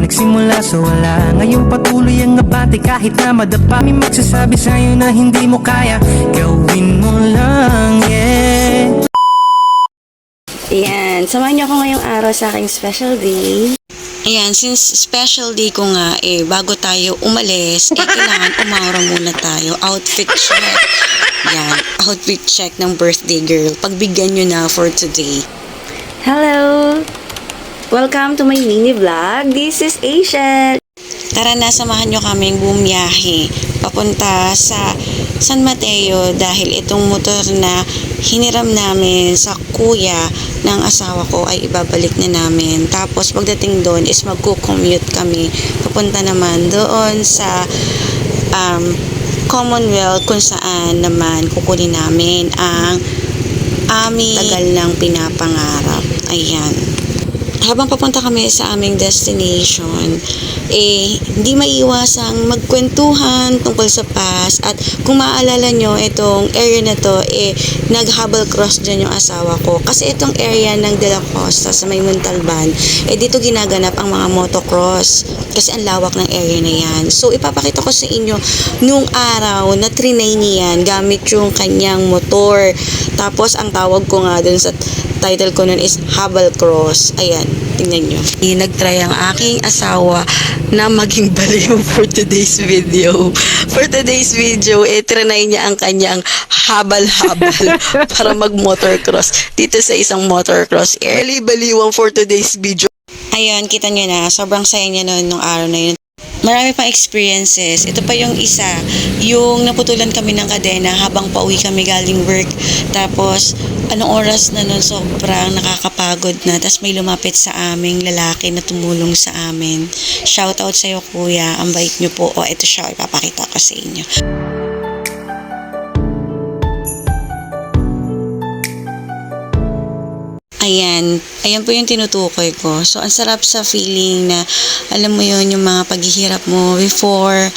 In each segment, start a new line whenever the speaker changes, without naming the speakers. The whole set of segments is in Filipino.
nagsimula sa wala. Ngayon patuloy ang abante kahit na madapa. May magsasabi sa'yo na hindi mo kaya, gawin mo lang, yeah.
Ayan, samahan niyo ako ngayong araw sa aking special day.
Ayan, since special day ko nga, bago tayo umalis, kailangan umaura muna tayo. Outfit check. Yan, outfit check ng birthday girl. Pagbigyan nyo na for today.
Hello! Welcome to my mini vlog. This is Asia.
Tara na, samahan nyo kaming bumiyahe papunta sa San Mateo dahil itong motor na hiniram namin sa kuya ng asawa ko ay ibabalik na namin. Tapos pagdating doon is magko-commute kami papunta naman doon sa Commonwealth kung saan naman kukunin namin ang aming tagal ng pinapangarap. Ayan. Habang papunta kami sa aming destination, hindi maiiwasang magkwentuhan tungkol sa past. At kung maaalala nyo, itong area na to, nag-hubble cross dyan yung asawa ko. Kasi itong area ng De La Costa sa may Montalban, dito ginaganap ang mga motocross. Kasi ang lawak ng area na yan. So, ipapakita ko sa inyo, nung araw na trinay niyan, gamit yung kanyang motor. Tapos, ang tawag ko nga dun sa title ko nun is Hubble Cross. Ayan, tingnan nyo. Nag-try ang aking asawa na maging baliw for today's video. For today's video, trinay niya ang kanyang habal-habal para mag-motocross dito sa isang motocross. Early baliwang for today's video. Ayan, kita nyo na, sobrang saya niya noon nung araw na yun. Marami pang experiences. Ito pa yung isa, yung naputulan kami ng kadena habang pauwi kami galing work. Tapos, anong oras na nun, sobrang nakakapagod na. Tapos may lumapit sa aming lalaki na tumulong sa amin. Shoutout sa'yo, kuya. Ang bait nyo po. O, ito siya. Ipapakita ko sa inyo. Ayan po yung tinutukoy ko. So, ang sarap sa feeling na, alam mo yun, yung mga paghihirap mo before,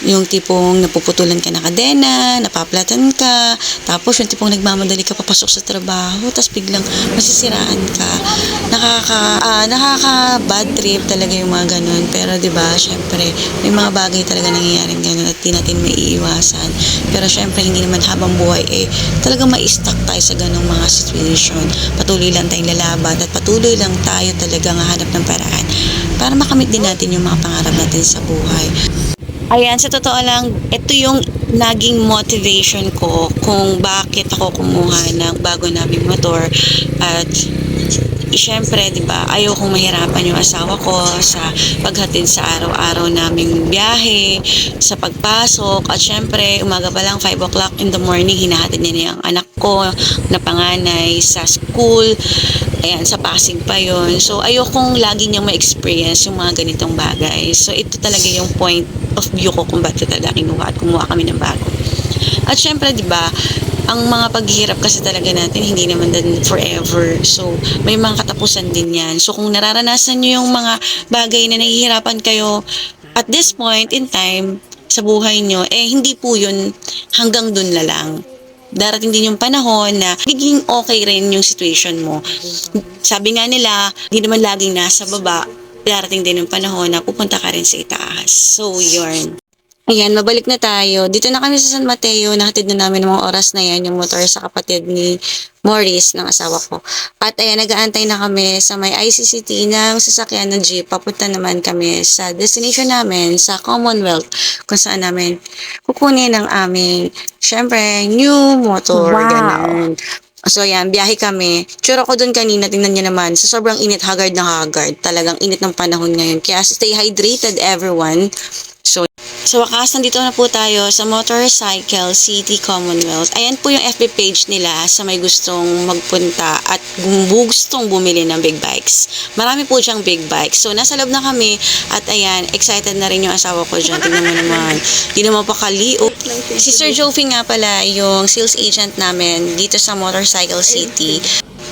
yung tipong napuputulan ka na kadena, napaplatan ka, tapos yung tipong nagmamadali ka papasok sa trabaho, tapos biglang masisiraan ka. Nakaka-bad trip talaga yung mga ganun. Pero, diba, syempre, may mga bagay talaga nangyayaring ganun at di natin may iiwasan. Pero, syempre, hindi naman habang buhay, talagang ma-stuck tayo sa ganung mga situation. Patuloy lang tayong lalaban at patuloy lang tayo talagang hanap ng paraan para makamit din natin yung mga pangarap natin sa buhay. Ayan, sa totoo lang, ito yung naging motivation ko kung bakit ako kumuha ng bago naming motor. At syempre, diba, ayaw kong mahirapan yung asawa ko sa paghatid sa araw-araw naming biyahe, sa pagpasok. At syempre, umaga pa lang, 5 o'clock in the morning, hinahatid niya ang anak ko na panganay sa school. Ayan, sa Pasig pa yon. So, ayaw kong lagi niyang ma-experience yung mga ganitong bagay. So, ito talaga yung point of view ko kung bakit talaga kinuha at kumuha kami ng bago. At syempre, diba, ang mga paghihirap kasi talaga natin, hindi naman din forever. So, may mga katapusan din yan. So, kung nararanasan nyo yung mga bagay na nahihirapan kayo at this point in time sa buhay nyo, hindi po yun hanggang dun na lang. Darating din yung panahon na magiging okay rin yung situation mo. Sabi nga nila, hindi naman laging nasa baba. Darating din yung panahon na pupunta ka rin sa itaas. So, yun. Ayan, mabalik na tayo. Dito na kami sa San Mateo. Nahatid na namin mga oras na yan yung motor sa kapatid ni Morris, ng asawa ko. At ayan, nag-aantay na kami sa may ICCT ng sasakyan ng jeep. Papunta naman kami sa destination namin sa Commonwealth kung saan namin kukunin ang aming, syempre, new motor.
Wow.
Ganun. So, yan, biyahe kami. Tsura ko dun kanina, tingnan nyo naman, sa sobrang init, haggard na haggard. Talagang init ng panahon ngayon. Kaya stay hydrated, everyone. So, sa wakas, nandito na po tayo sa Motorcycle City Commonwealth. Ayan po yung FB page nila sa may gustong magpunta at gustong bumili ng big bikes. Marami po diyang big bikes. So, nasa loob na kami at ayan, excited na rin yung asawa ko dyan. Tingnan mo naman. Hindi naman pa kaliw. Si Sir Jovi nga pala, yung sales agent namin dito sa Motorcycle City.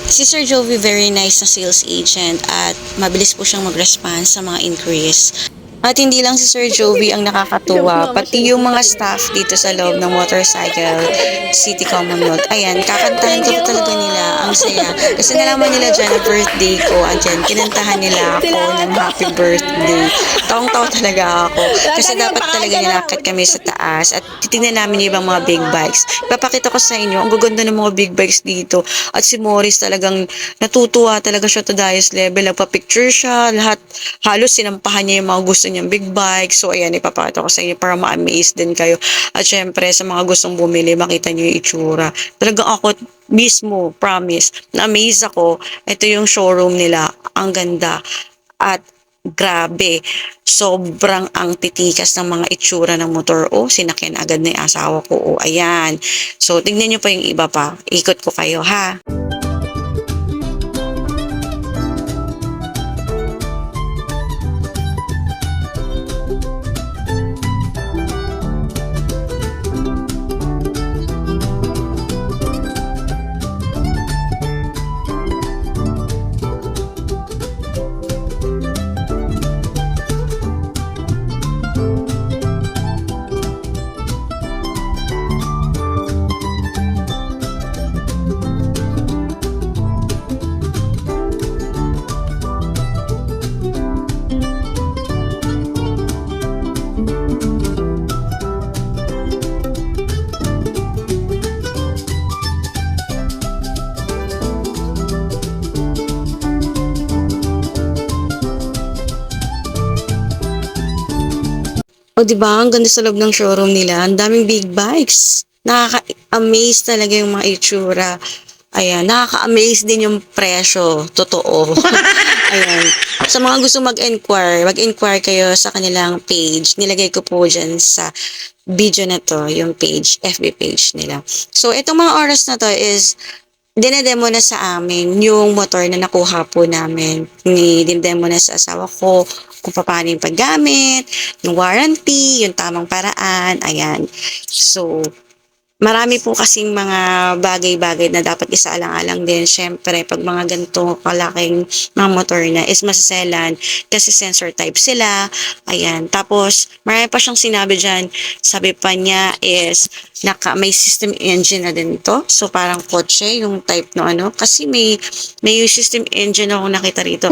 Si Sir Jovi, very nice na sales agent at mabilis po siyang mag-response sa mga inquiries. At hindi lang si Sir Jovi ang nakakatuwa, pati yung mga staff dito sa loob ng Motorcycle City Commonwealth. Ayan, kakantahan ko talaga nila. Ang saya. Kasi nalaman nila dyan na birthday ko. Andyan, kinantahan nila ako ng happy birthday. Tawang-tawa talaga ako. Kasi dapat talaga nilakad kami sa taas at titignan namin yung ibang mga big bikes. Papakita ko sa inyo, ang gaganda ng mga big bikes dito. At si Morris talagang natutuwa talaga siya to the highest level. Nagpa-picture siya, lahat halos sinampahan niya yung mga gusto niyang big bike. So, ayan, ipapakita ko sa inyo para ma-amaze din kayo. At syempre, sa mga gustong bumili, makita niyo yung itsura. Talagang ako mismo, promise, na-amaze ako. Ito yung showroom nila. Ang ganda. At grabe, sobrang ang titikas ng mga itsura ng motor. O, sinakyan agad na yung asawa ko. O, ayan. So, tignan niyo pa yung iba pa. Ikot ko kayo, ha? O, di ba? Ang ganda sa loob ng showroom nila. Ang daming big bikes. Nakaka-amaze talaga yung mga itsura. Ayan, nakaka-amaze din yung presyo. Totoo. Ayan. Sa mga gusto mag-inquire kayo sa kanilang page. Nilagay ko po dyan sa video na to, yung page, FB page nila. So, itong mga oras na to is dinedemo na sa amin yung motor na nakuha po namin. Dinedemo na sa asawa ko kung paano yung paggamit, yung warranty, yung tamang paraan, ayan. So, marami po kasing mga bagay-bagay na dapat isaalang-alang din. Siyempre, pag mga ganito kalaking mga motor na is masaselan kasi sensor type sila. Ayan. Tapos, marami pa siyang sinabi dyan. Sabi pa niya is may system engine na din to. So, parang kotse yung type no ano. Kasi may system engine ako nakita rito.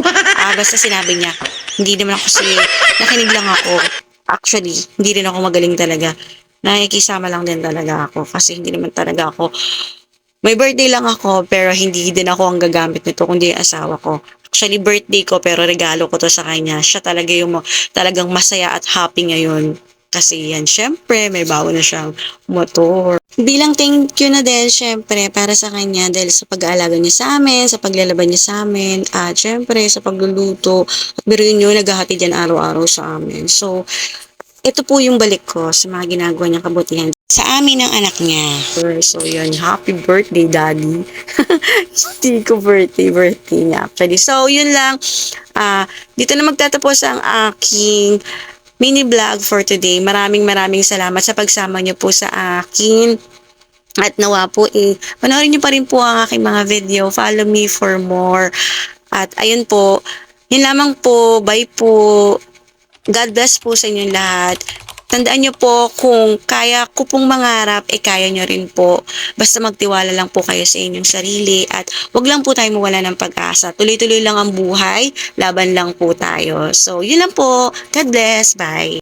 Basta sinabi niya. Hindi naman ako kasi nakinig lang ako. Actually, hindi rin ako magaling talaga. Nakikisama lang din talaga ako kasi hindi naman talaga ako, may birthday lang ako pero hindi din ako ang gagamit nito kundi yung asawa ko. Actually birthday ko pero regalo ko to sa kanya. Siya talaga yung talagang masaya at happy ngayon kasi yan syempre may bago na siyang motor. Bilang thank you na din syempre para sa kanya dahil sa pag-aalaga niya sa amin, sa paglalaban niya sa amin at syempre sa pagluluto at biruin niyo naghahati dyan araw-araw sa amin. So, ito po yung balik ko sa mga ginagawa niyang kabutihan sa amin ng anak niya. So, yun. Happy birthday, Daddy. Hindi ko birthday niya actually. So, yun lang. Dito na magtatapos ang aking mini vlog for today. Maraming salamat sa pagsama niyo po sa akin. At nawa po panoorin niyo pa rin po ang aking mga video. Follow me for more. At ayun po. Yun lamang po. Bye po. God bless po sa inyong lahat. Tandaan nyo po, kung kaya ko pong mangarap, kaya nyo rin po. Basta magtiwala lang po kayo sa inyong sarili at wag lang po tayo mawala ng pag-asa. Tuloy-tuloy lang ang buhay, laban lang po tayo. So, yun lang po. God bless. Bye.